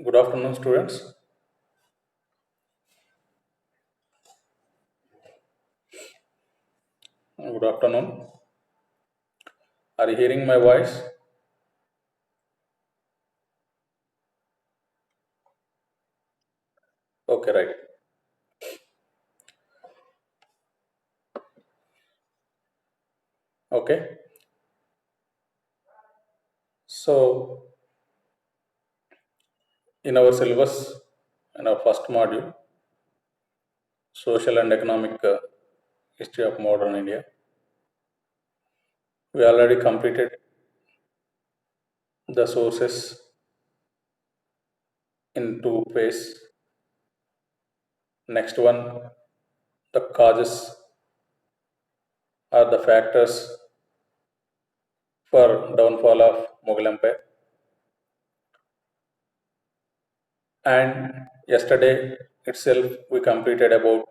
Good afternoon, students. Good afternoon. Are you hearing my voice? Okay, right. Okay. So, in our syllabus, in our first module, Social and Economic History of Modern India, we already completed the sources in two phases. Next one, the causes are the factors for downfall of Mughal Empire. And yesterday itself, we completed about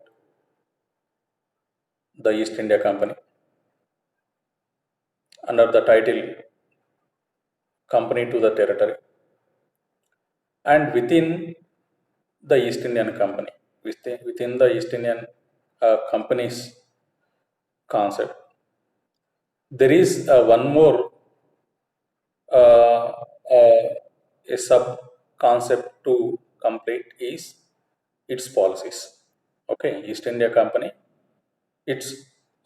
the East India Company under the title Company to the Territory. And within the East Indian Company, within the East Indian company's concept, there is one more uh, a sub concept to complete is its policies. Okay, East India Company, its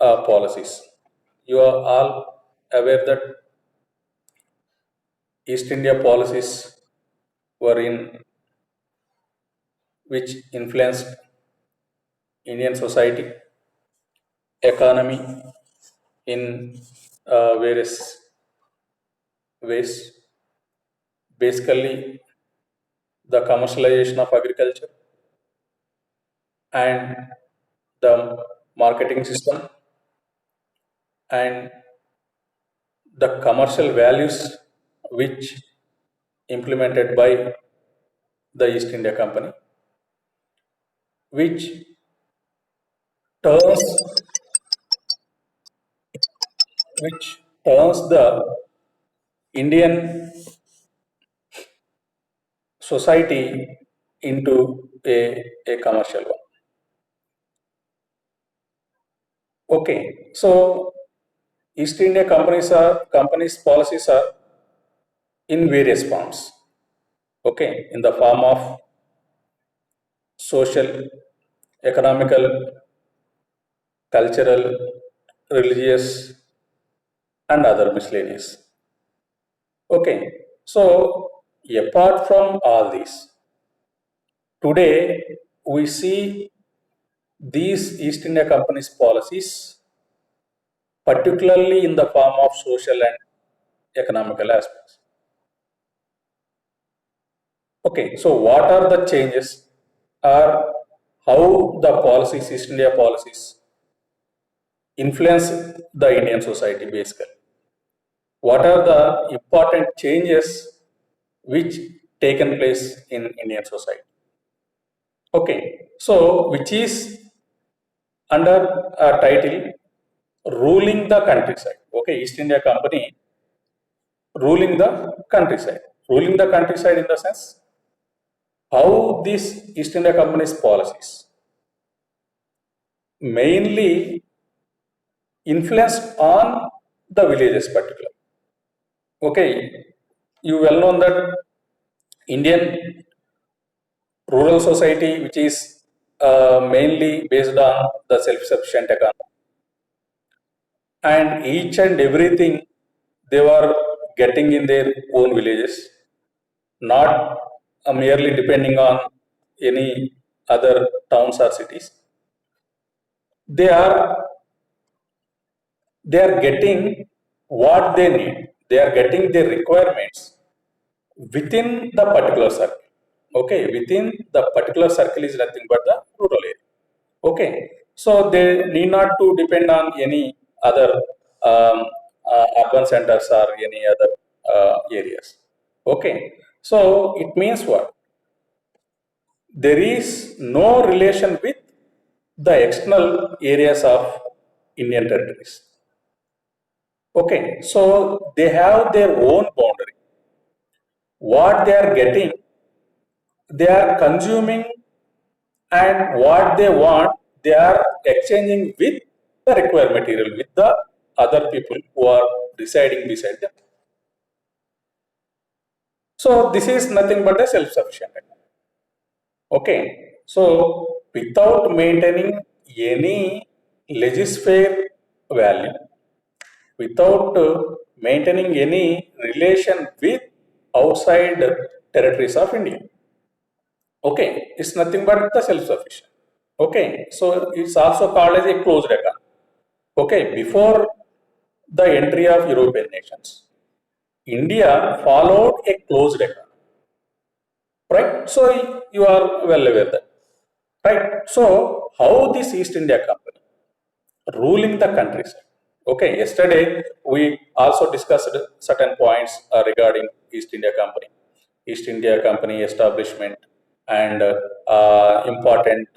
policies. You are all aware that East India policies were in which influenced Indian society, economy in various ways. Basically, the commercialization of agriculture and the marketing system and the commercial values which implemented by the East India Company, which turns the Indian society into a commercial one. Okay, so East India companies policies are in various forms. Okay, in the form of social, economical, cultural, religious, and other miscellaneous. Okay, so apart from all these, today we see these East India Company's policies, particularly in the form of social and economical aspects. Okay, so what are the changes or how the policies, East India policies, influence the Indian society basically? What are the important changes which taken place in Indian society? Okay, so which is under a title ruling the countryside. Okay, East India Company ruling the countryside. Ruling the countryside in the sense how this East India Company's policies mainly influenced on the villages particular. Okay, you well know that Indian rural society, which is mainly based on the self-sufficient economy, and each and everything they were getting in their own villages, not merely depending on any other towns or cities. They are they are getting what they need. They are getting their requirements within the particular circle. Okay, within the particular circle is nothing but the rural area. Okay, so they need not to depend on any other urban centers or any other areas. Okay, so it means what? There is no relation with the external areas of Indian territories. Okay, so they have their own boundary. What they are getting they are consuming, and what they want, they are exchanging with the required material with the other people who are residing beside them. So this is nothing but a self-sufficient. Okay, so without maintaining any legislative value, without maintaining any relation with outside territories of India. Okay, it's nothing but the self-sufficient. Okay, so it's also called as a closed economy. Okay, before the entry of European nations, India followed a closed economy, right? So you are well aware that, right? So how this East India Company ruling the countryside? Okay, yesterday we also discussed certain points regarding East India Company, East India Company establishment, and important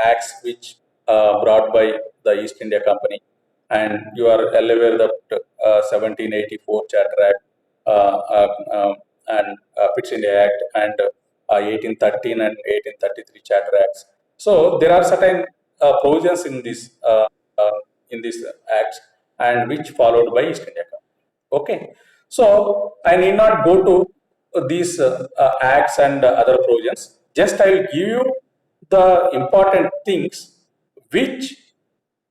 acts which brought by the East India Company. And you are well aware that 1784 Charter Act and Pitt India Act and 1813 and 1833 Charter Acts. So there are certain provisions uh, in these acts and which followed by East India Company. Okay, so I need not go to these acts and other provisions. Just I will give you the important things which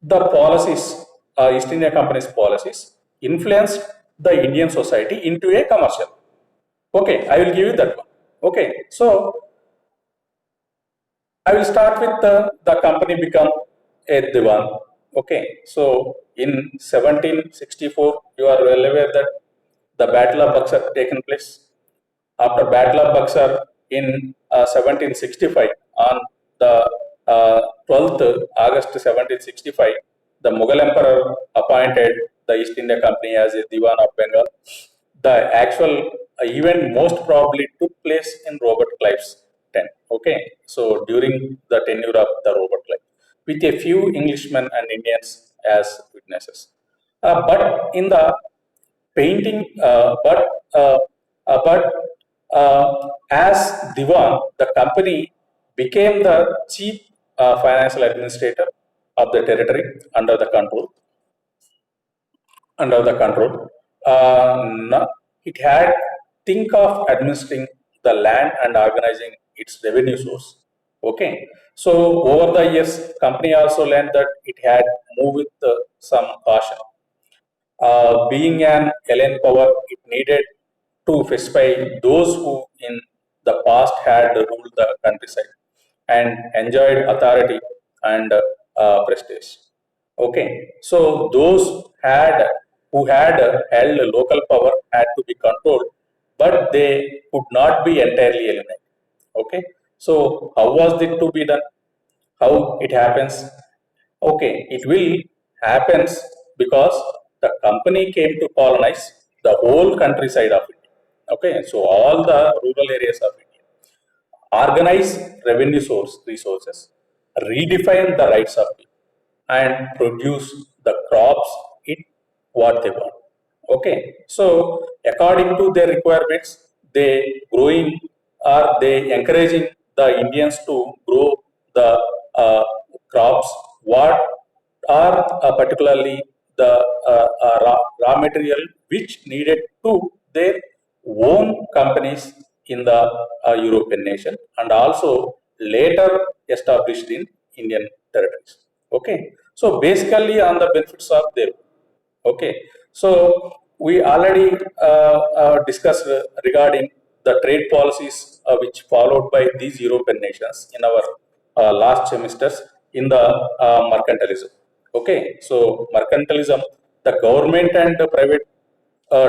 the policies, East India Company's policies, influenced the Indian society into a commercial. Okay, I will give you that one. Okay, so I will start with the company become a Diwan. Okay, so in 1764, you are well aware that the Battle of Buxar taken place. After Battle of Buxar in 1765, on the 12th August 1765, the Mughal Emperor appointed the East India Company as a Diwan of Bengal. The actual event most probably took place in Robert Clive's tent. Okay, so during the tenure of the Robert Clive, with a few Englishmen and Indians as witnesses. But in the painting, but as Diwan, the company became the chief financial administrator of the territory under the control. Under the control, it had think of administering the land and organizing its revenue source. Okay, so over the years, company also learned that it had moved with some caution. Being an alien power, it needed to specify those who in the past had ruled the countryside and enjoyed authority and prestige. Okay, so those had who had held local power had to be controlled, but they could not be entirely eliminated. Okay, so how was it to be done? How it happens? Okay, it will happens because the company came to colonize the whole countryside of India. Okay, so all the rural areas of India, organize revenue source resources, redefine the rights of people, and produce the crops it what they want. Okay, so according to their requirements, they growing or they encouraging the Indians to grow the crops what are particularly the raw material which needed to their own companies in the European nation and also later established in Indian territories. Okay, so basically on the benefits of their. Okay, so we already discussed regarding the trade policies which followed by these European nations in our last semesters in the mercantilism. Okay, so mercantilism, the government and the private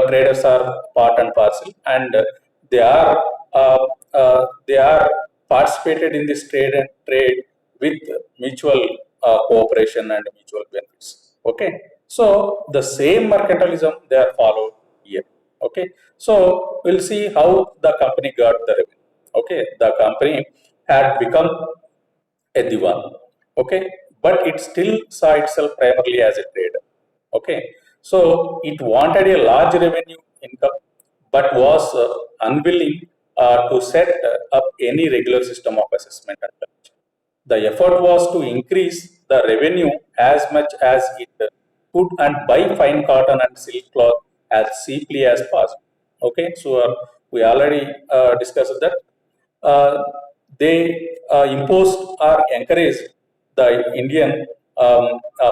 traders are part and parcel, and they are uh, they are participated in this trade with mutual cooperation and mutual benefits. Okay, so the same mercantilism they are followed here. Okay, so we'll see how the company got the revenue. Okay, the company had become a divan. Okay, but it still saw itself primarily as a trader. Okay, so it wanted a large revenue income, but was unwilling to set up any regular system of assessment and collection. The effort was to increase the revenue as much as it could and buy fine cotton and silk cloth as cheaply as possible. Okay, so we already discussed that. They imposed or encouraged the Indian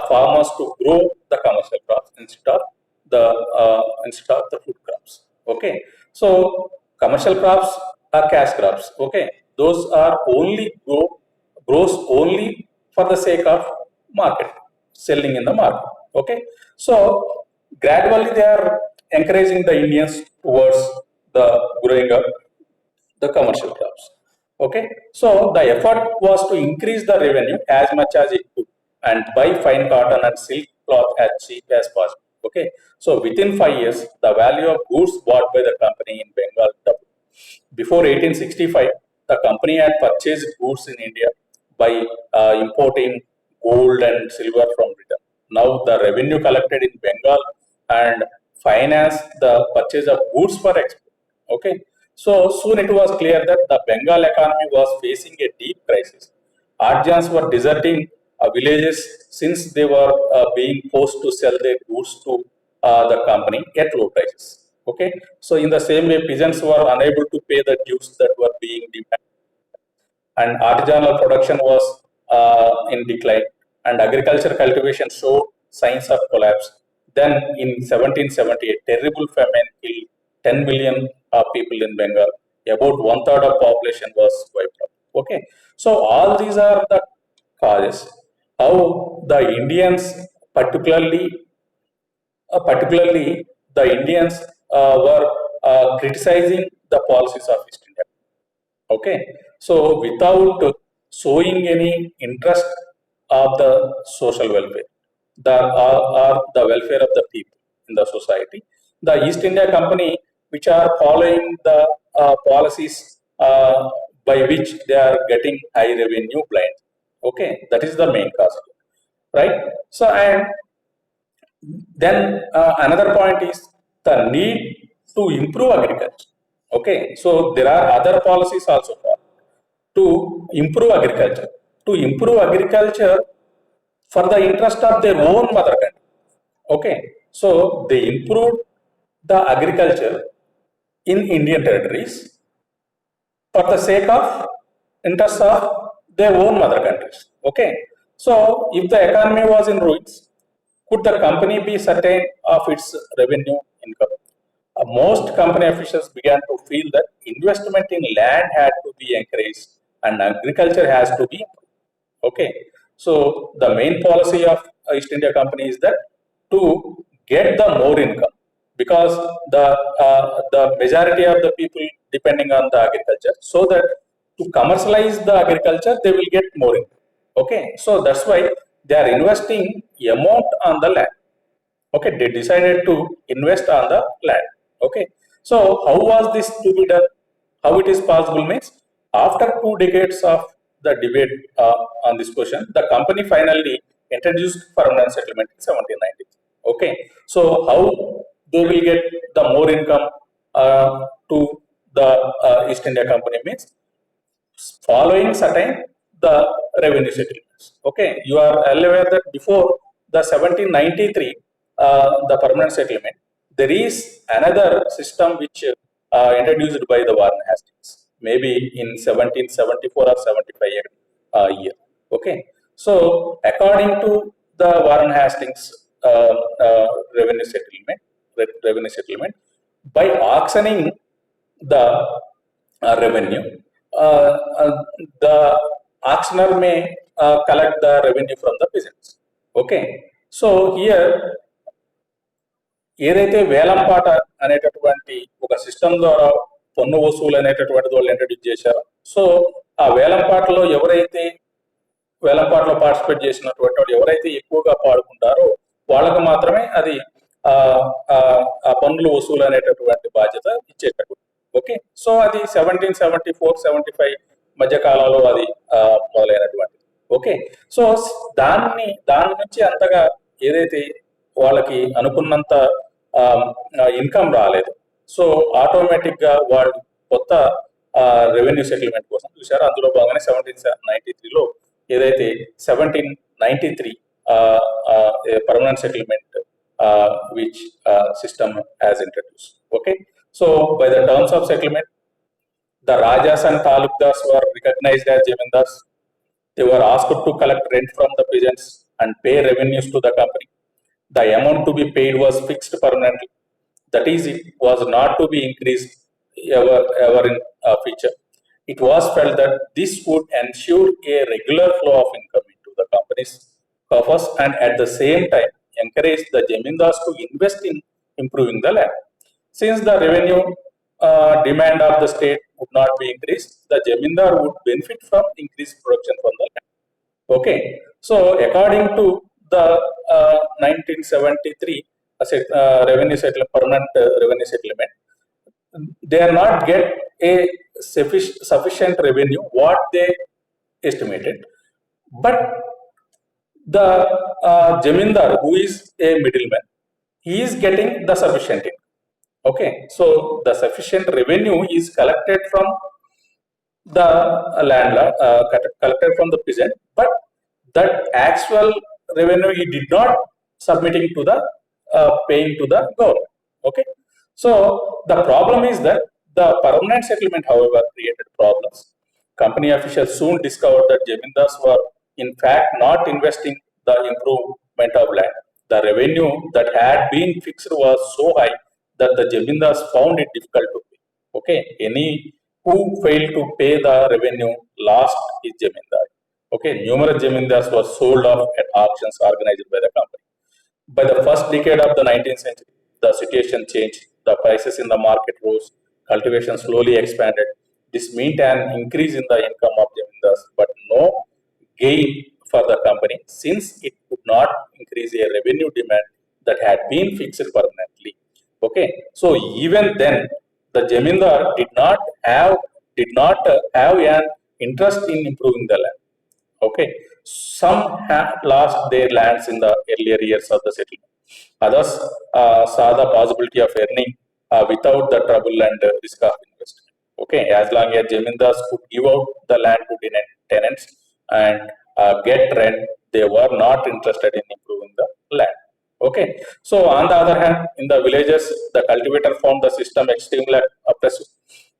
farmers to grow the commercial crops instead of the food crops. Okay, so commercial crops are cash crops. Okay, those are grows only for the sake of market, selling in the market. Okay, so gradually they are encouraging the Indians towards the growing up the commercial crops. Okay, so the effort was to increase the revenue as much as it could and buy fine cotton and silk cloth as cheap as possible. Okay, so within 5 years, the value of goods bought by the company in Bengal doubled. Before 1865, the company had purchased goods in India by importing gold and silver from Britain. Now the revenue collected in Bengal and finance the purchase of goods for export. Okay, so soon it was clear that the Bengal economy was facing a deep crisis. Artisans were deserting villages since they were being forced to sell their goods to the company at low prices. Okay, so in the same way, peasants were unable to pay the dues that were being demanded, and artisanal production was in decline, and agriculture cultivation showed signs of collapse. Then in 1770, a terrible famine killed 10 million people in Bengal. About one third of population was wiped out. Okay, so all these are the causes. How the Indians, particularly the Indians, were criticizing the policies of East India. Okay, so without showing any interest of the social welfare, or the welfare of the people in the society, the East India Company, which are following the policies by which they are getting high revenue blind. Okay, that is the main cause, right? So, and then another point is the need to improve agriculture. Okay, so there are other policies also to improve agriculture. To improve agriculture for the interest of their own mother country. Okay, so they improved the agriculture in Indian territories for the sake of interest of their own mother countries. Okay, so if the economy was in ruins, could the company be certain of its revenue income? Most company officials began to feel that investment in land had to be encouraged and agriculture has to be improved. Okay, so the main policy of East India Company is that to get the more income, because the majority of the people depending on the agriculture, so that to commercialize the agriculture they will get more income. Okay, so that's why they are investing amount on the land. Okay, they decided to invest on the land. Okay, so how was this to be done? How it is possible means, after 2 decades of the debate on this question, the company finally introduced permanent settlement in 1790. Okay, so how they will get the more income to the East India Company means following certain the revenue settlements. Okay, you are aware that before the 1793, the permanent settlement, there is another system which introduced by the Warren Hastings, maybe in 1774 or 75 year. Okay, so according to the Warren Hastings revenue settlement, by auctioning the revenue, uh, uh, the auctioneer may collect the revenue from the peasants. Okay, so here ఏదైతే వేలంపాట అనేటటువంటి ఒక system ద్వారా పన్ను వసూలు అనేటటువంటి వాళ్ళు introduce చేశారో, సో ఆ వేలంపాటలో వేలంపాటలో పార్టిసిపేట్ చేసినటువంటి వాళ్ళు ఎవరైతే ఎక్కువగా పాడుకుంటారో వాళ్ళకు మాత్రమే అది ఆ పన్నులు వసూలు అనేటటువంటి బాధ్యత ఇచ్చేటటువంటి. ఓకే, సో అది 1774-75 మధ్య కాలంలో అది మొదలైనటువంటి. ఓకే, సో దాని నుంచి అంతగా ఏదైతే వాళ్ళకి అనుకున్నంత ఇన్కమ్ రాలేదు. సో ఆటోమేటిక్ గా వాళ్ళు కొత్త రెవెన్యూ సెటిల్మెంట్ కోసం చూశారు. అందులో భాగంగానే 1793లో ఏదైతే 1793 permanent settlement which system has introduced. Okay, so by the terms of settlement, the Rajas and Talukdars were recognized as Jamindars. They were asked to collect rent from the peasants and pay revenues to the company. The amount to be paid was fixed permanently. That is, it was not to be increased ever in future. It was felt that this would ensure a regular flow of income into the company's coffers and at the same time encourage the Jamindars to invest in improving the land. Since the revenue demand of the state would not be increased, the Jamindar would benefit from increased production from the land. Okay, so according to the 1973 revenue settlement, permanent revenue settlement, they are not get a sufficient revenue what they estimated, but the Jamindar, who is a middleman, he is getting the sufficient income. Okay, so the sufficient revenue is collected from the landlord, collected from the peasant, but that actual revenue he did not submitting to the paying to the government. Okay, so the problem is that the permanent settlement, however, created problems. Company officials soon discovered that Jamindars were in fact not investing the improvement of land. The revenue that had been fixed was so high that the Jamindars found it difficult to pay. Okay, any who failed to pay the revenue lost his Jamindar. Okay, numerous Jamindars were sold off at auctions organized by the company. By the first decade of the 19th century, the situation changed. The prices in the market rose, cultivation slowly expanded. This meant an increase in the income of Jamindars, but no gain for the company since it could not increase a revenue demand that had been fixed permanently. Okay, so even then, the Jamindar did not have an interest in improving the land. Okay, some had lost their lands in the earlier years of the settlement. Others saw the possibility of earning without the trouble and risk of investment. Okay, as long as Jamindars could give out the land to tenants and get rent, they were not interested in improving the land. Okay, so on the other hand, in the villages, the cultivator found the system extremely oppressive.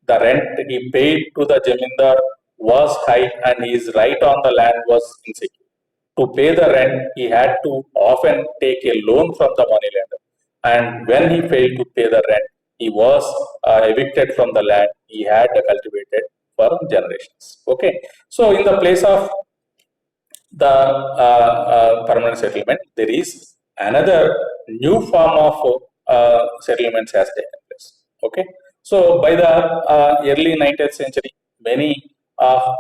The rent he paid to the Jamindar was high and his right on the land was insecure. To pay the rent, he had to often take a loan from the moneylender. And when he failed to pay the rent, he was evicted from the land he had cultivated for generations. Okay, so in the place of the permanent settlement, there is another new form of settlements has taken place. Okay, so by the early 19th century, many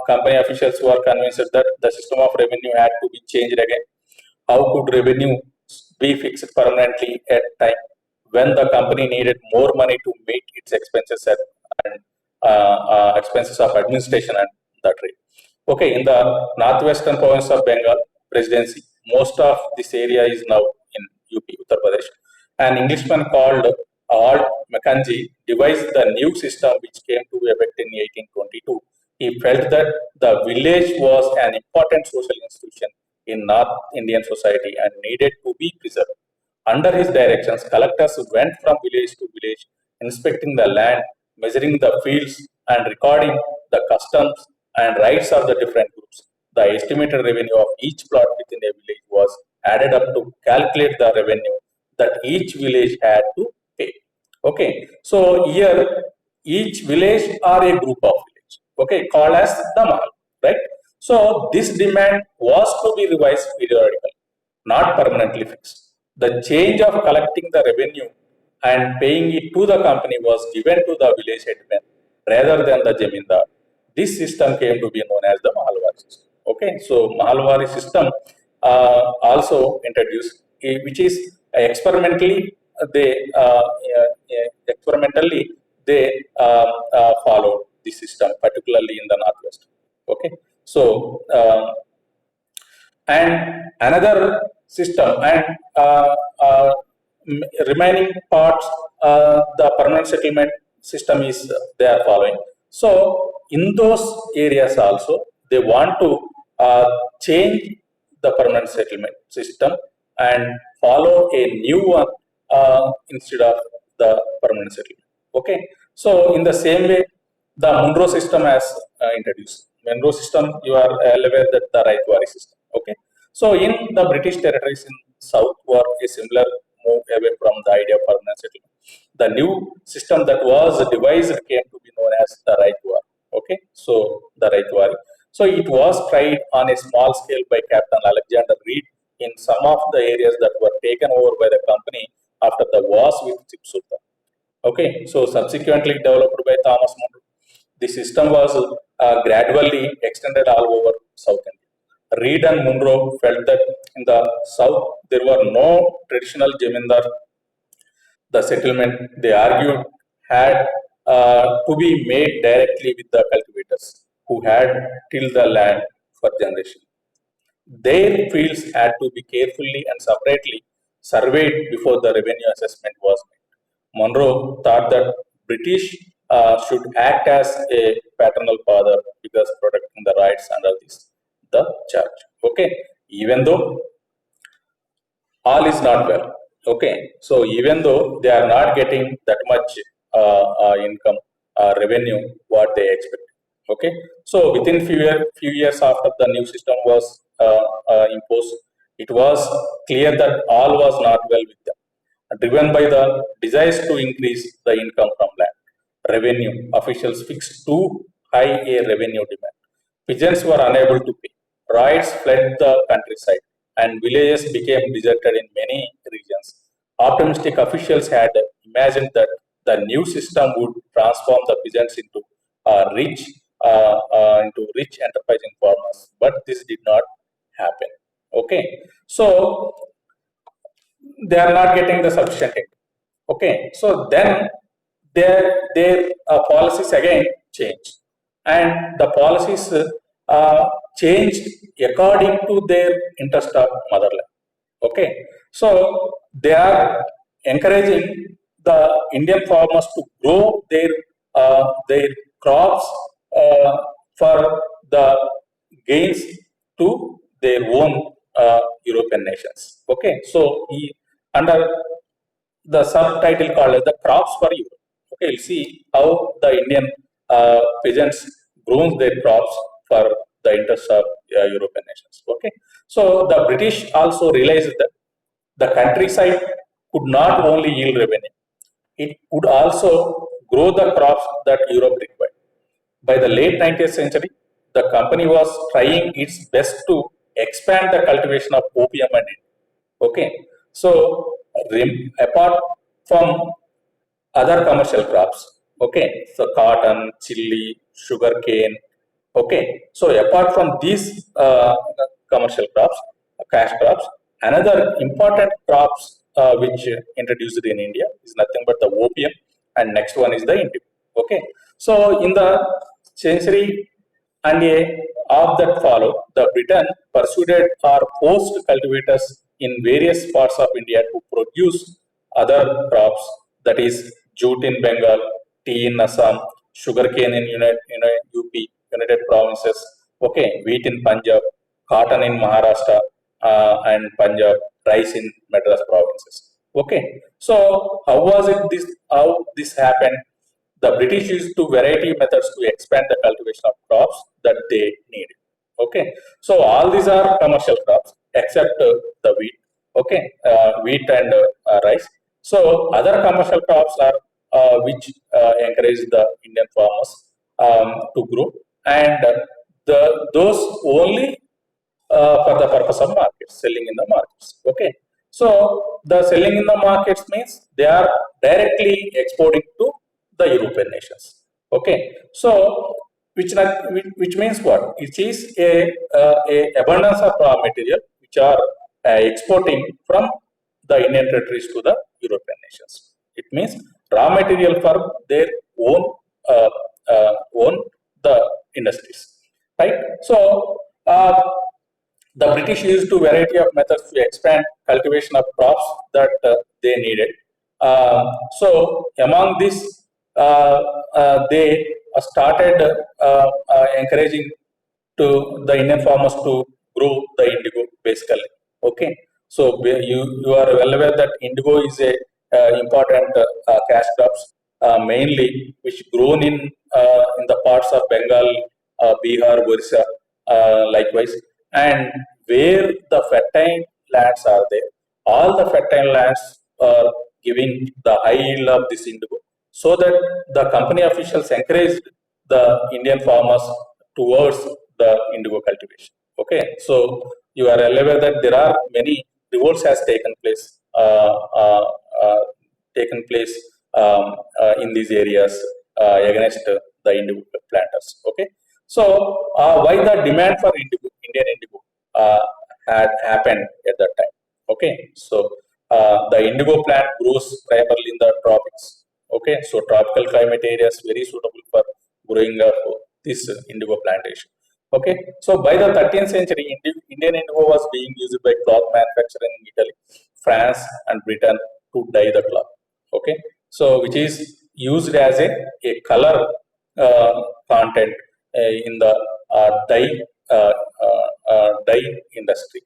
company officials were convinced that the system of revenue had to be changed again. How could revenue be fixed permanently at time when the company needed more money to meet its expenses and expenses of administration and the trade? Okay, in the northwestern province of Bengal presidency, most of this area is now in UP, Uttar Pradesh. An Englishman called Alt Mackenzie devised the new system which came to effect in 1822. He felt that the village was an important social institution in North Indian society and needed to be preserved. Under his directions, collectors went from village to village, inspecting the land, measuring the fields, and recording the customs and rights of the different groups. The estimated revenue of each plot within a village was added up to calculate the revenue that each village had to pay. Okay, so here each village or a group of village, okay, called as the mahal, right? So this demand was to be revised periodically, not permanently fixed. The change of collecting the revenue and paying it to the company was given to the village headman rather than the Jamindar. This system came to be known as the Mahalwari system. Okay, so Mahalwari system also introduced, which is experimentally they followed the system, particularly in the northwest. Okay, so and another system and remaining parts, the permanent settlement system is they are following. So in those areas also, they want to change the permanent settlement system and follow a new one instead of the permanent settlement. Okay. So in the same way, the Monroe system has introduced. Monroe system, you are aware that the Raithwari system. Okay. So in the British territories in South were a similar move away from the idea of permanent settlement. The new system that was devised came to be known as the Raithwari. Okay, so the Raithwari. So it was tried on a small scale by Captain Alexander Reed in some of the areas that were taken over by the company after the wars with Tipu Sultan. Okay, so subsequently developed by Thomas Monroe. The system was gradually extended all over South India. Reed and Monroe felt that in the South there were no traditional Jamindar. The settlement, they argued, had to be made directly with the cultivators who had tilled the land for generations. Their fields had to be carefully and separately surveyed before the revenue assessment was made. Monroe thought that British should act as a paternal father because protecting the rights under this the church. Okay, even though all is not well. Okay, so even though they are not getting that much income revenue what they expect. Okay, so within few years after the new system was imposed, it was clear that all was not well with them. Driven by the desires to increase the income from land revenue, officials fixed too high a revenue demand. Peasants were unable to pay. Riots fled the countryside, and villages became deserted in many regions. Optimistic officials had imagined that the new system would transform the peasants into rich enterprising farmers, but this did not happen. Okay, so they are not getting the sufficient income. Okay, so then their policies again changed, and the policies changed according to their interest of motherland. Okay, so they are encouraging the Indian farmers to grow their crops for the gains to their own European nations. Okay, so under the subtitle called as the crops for Europe. Okay, you'll see how the Indian peasants grow their crops for the interest of European nations. Okay, so the British also realized that the countryside could not only yield revenue, it would also grow the crops that Europe required. By the late 19th century, the company was trying its best to expand the cultivation of opium and it. Okay, so apart from other commercial crops, okay, so cotton, chili, sugar cane, okay, so apart from these commercial crops, cash crops, another important crops which introduced in India is nothing but the opium, and next one is the indigo. Okay, so in the century and a of that follow, the Britain persuaded or forced cultivators in various parts of India to produce other crops, that is jute in Bengal, tea in Assam, sugarcane in UP, United Provinces, okay, wheat in Punjab, cotton in Maharashtra and Punjab, rice in Madras provinces. Okay, so how was it this? How this happened? The British used two variety methods to expand the cultivation of crops that they needed. Okay, so all these are commercial crops except the wheat. Okay, wheat and rice. So other commercial crops are which encourage the Indian farmers to grow, and those only for the purpose of markets, selling in the markets. Okay, so the selling in the markets means they are directly exporting to the European nations. Okay, so which means what? It is a abundance of raw material which are exporting from the Indian territories to the European nations. It means raw material for their uh, own the industries, right? So the British used a variety of methods to expand cultivation of crops that they needed. So among these they started encouraging to the Indian farmers to grow the indigo basically. Okay, so you are well aware that indigo is a important cash crops, mainly which grown in the parts of Bengal, Bihar, Orissa, likewise, and where the fertile lands are there, all the fertile lands are giving the high yield of this indigo, so that the company officials encouraged the Indian farmers towards the indigo cultivation. Okay, so you are aware that there are many revolts has uh, taken place in these areas against the indigo planters. Okay, so why the demand for Indian indigo had happened at that time? Okay, so the indigo plant grows primarily in the tropics. Okay, so tropical climate areas very suitable for growing of this indigo plantation. Okay, so by the 13th century, Indian indigo was being used by cloth manufacturing in Italy, France, and Britain to dye the cloth. Okay, so which is used as a color content in the dye industry,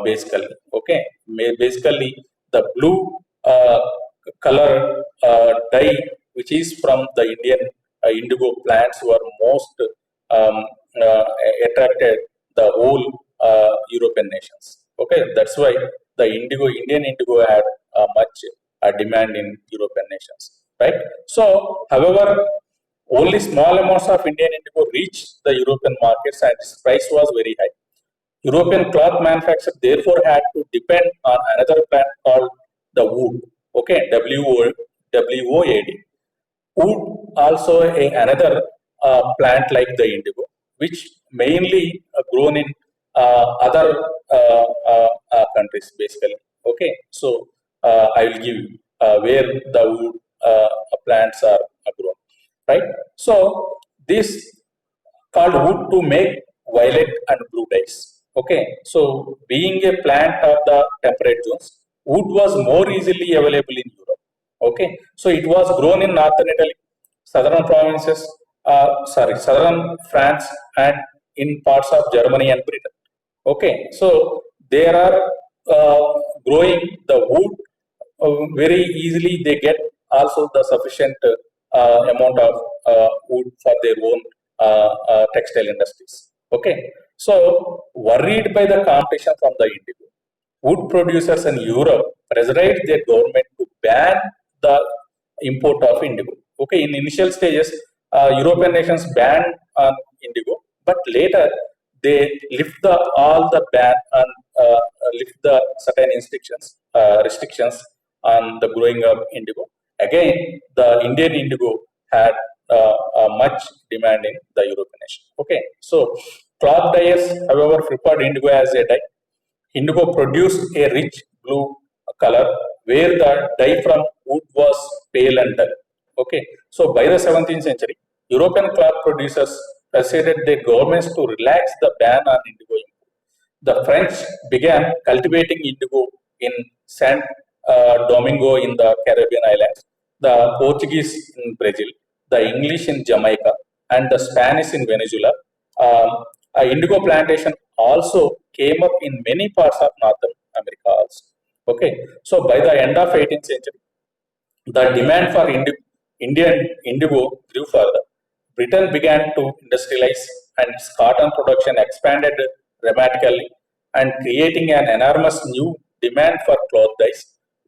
basically. Okay, basically the blue color dye, which is from the Indian indigo plants, were most um, uh, attracted the whole European nations. Okay, that's why the Indian indigo had much demand in European nations, right? So, however, only small amounts of Indian indigo reached the European markets, and its price was very high. European cloth manufacturer therefore had to depend on another plant called the wood. Okay, WOAD. Wood also another plant like the indigo, which mainly grown in other countries basically. Okay, so I will give you where the wood plants are grown, right? So this called wood to make violet and blue dyes. Okay, so being a plant of the temperate zones, wood was more easily available in Europe. Okay, so it was grown in northern Italy, southern provinces, southern France, and in parts of Germany and Britain. Okay, so there are growing the wood very easily. They get also the sufficient amount of wood for their own textile industries. Okay, so worried by the competition from the indigo, wood producers in Europe pressured their government to ban the import of indigo. Okay, in initial stages, European nations banned on indigo, but later they lift all the ban and lift the certain restrictions on the growing of indigo. Again, the Indian indigo had much demand in the European nation. Okay, so cloth dyers, however, preferred indigo as a dye. Indigo produced a rich blue color, where the dye from wood was pale and dull. Okay, so by the 17th century, European cloth producers persuaded their governments to relax the ban on indigo import. The French began cultivating indigo in San Domingo in the Caribbean islands, the Portuguese in Brazil, the English in Jamaica, and the Spanish in Venezuela. Indigo plantation also came up in many parts of Northern America also. Okay, so by the end of 18th century, the demand for Indian indigo grew further. Britain began to industrialize, and its cotton production expanded dramatically and creating an enormous new demand for cloth dyes.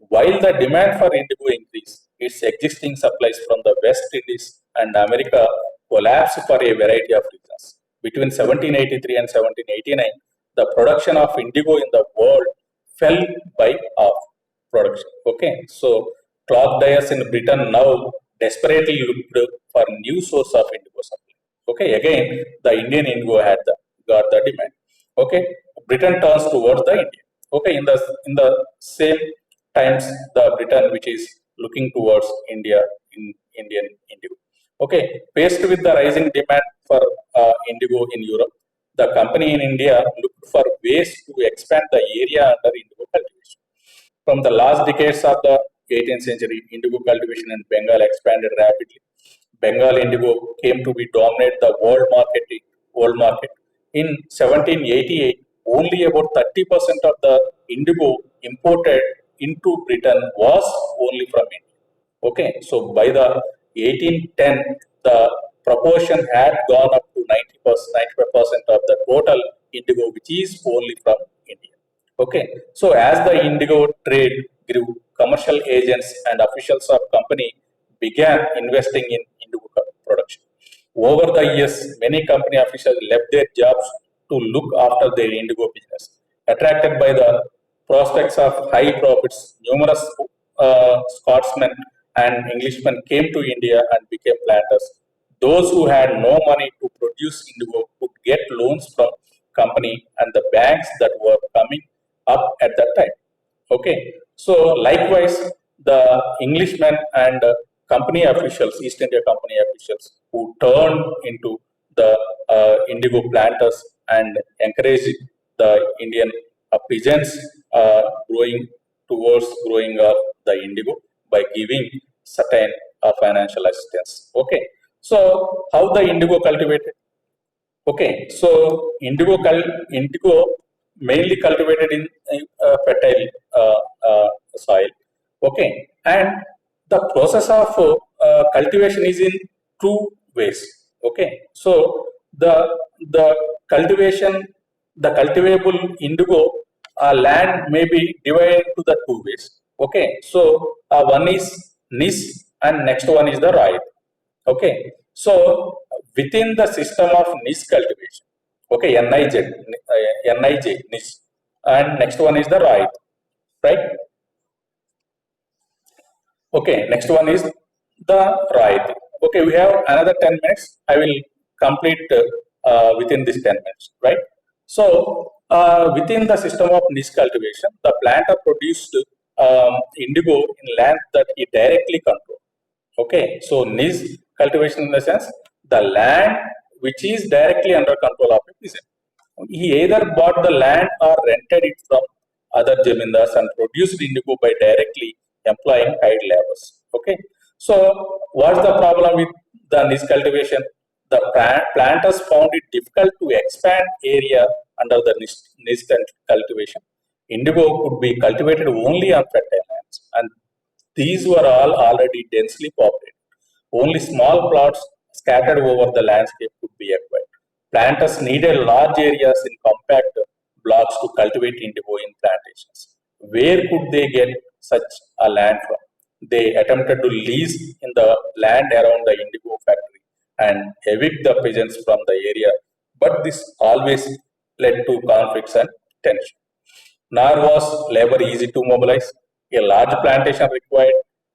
While the demand for indigo increased, its existing supplies from the West Indies and America collapsed for a variety of reasons. Between 1783 and 1789, the production of indigo in the world fell by half production. Okay, so cloth dyers in Britain now desperately looked for new source of indigo supply. Okay, again the Indian indigo had got the demand. Okay, Britain turns towards the India. Okay, in the same times, the Britain which is looking towards India in Indian indigo. Okay, faced with the rising demand for indigo in Europe, the company in India looked for ways to expand the area under indigo cultivation. From the last decades of the 18th century, indigo cultivation in Bengal expanded rapidly. Bengal indigo came to be dominate the world market. In 1788, only about 30% of the indigo imported into Britain was only from India. Okay, so by the 1810, the proportion had gone up to 90%, 95% of the total indigo, which is only from India. Okay, so as the indigo trade grew, commercial agents and officials of company began investing in indigo production. Over the years, many company officials left their jobs to look after their indigo business. Attracted by the prospects of high profits, numerous Scotsmen and Englishmen came to India and became planters. Those who had no money to produce indigo could get loans from company and the banks that were coming up at that time. Okay, so likewise, the Englishmen and company officials, East India Company officials, who turned into the indigo planters and encouraged the Indian peasants growing of the indigo by giving certain financial assistance. Okay, so how the indigo cultivated? Okay, so indigo mainly cultivated in fertile soil. Okay, and the process of cultivation is in two ways. Okay, so the the cultivation, the cultivable indigo land may be divided to the two ways. Okay, so one is niche and next one is the right. Okay, so within the system of niche cultivation, okay, NIJ, niche, and next one is the right? Okay, next one is the right. Okay, we have another 10 minutes. I will complete within this 10 minutes, right? So, within the system of niche cultivation, the planter produced indigo in land that he directly controlled. Okay, so niche cultivation in the sense the land which is directly under control of a peasant. He either bought the land or rented it from other zamindars and produced indigo by directly employing hired laborers. Okay, so what's the problem with the niche cultivation? The planters found it difficult to expand area under the niche cultivation. Indigo could be cultivated only on fertile lands, and these were all already densely populated. Only small plots scattered over the landscape could be acquired. Planters needed large areas in compact blocks to cultivate indigo in plantations. Where could they get such a land from? They attempted to lease in the land around the indigo factory and evict the peasants from the area, but this always led to conflicts and tension. Nor was labor easy to mobilize. A large plantation required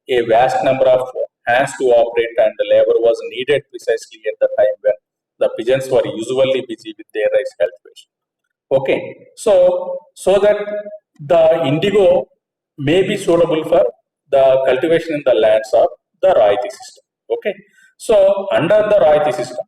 a vast number of hands to operate, and the labor was needed precisely at the time when the peasants were usually busy with their rice cultivation. Okay, so that the indigo may be suitable for the cultivation in the lands of the royalty system. Okay, so under the royalty system,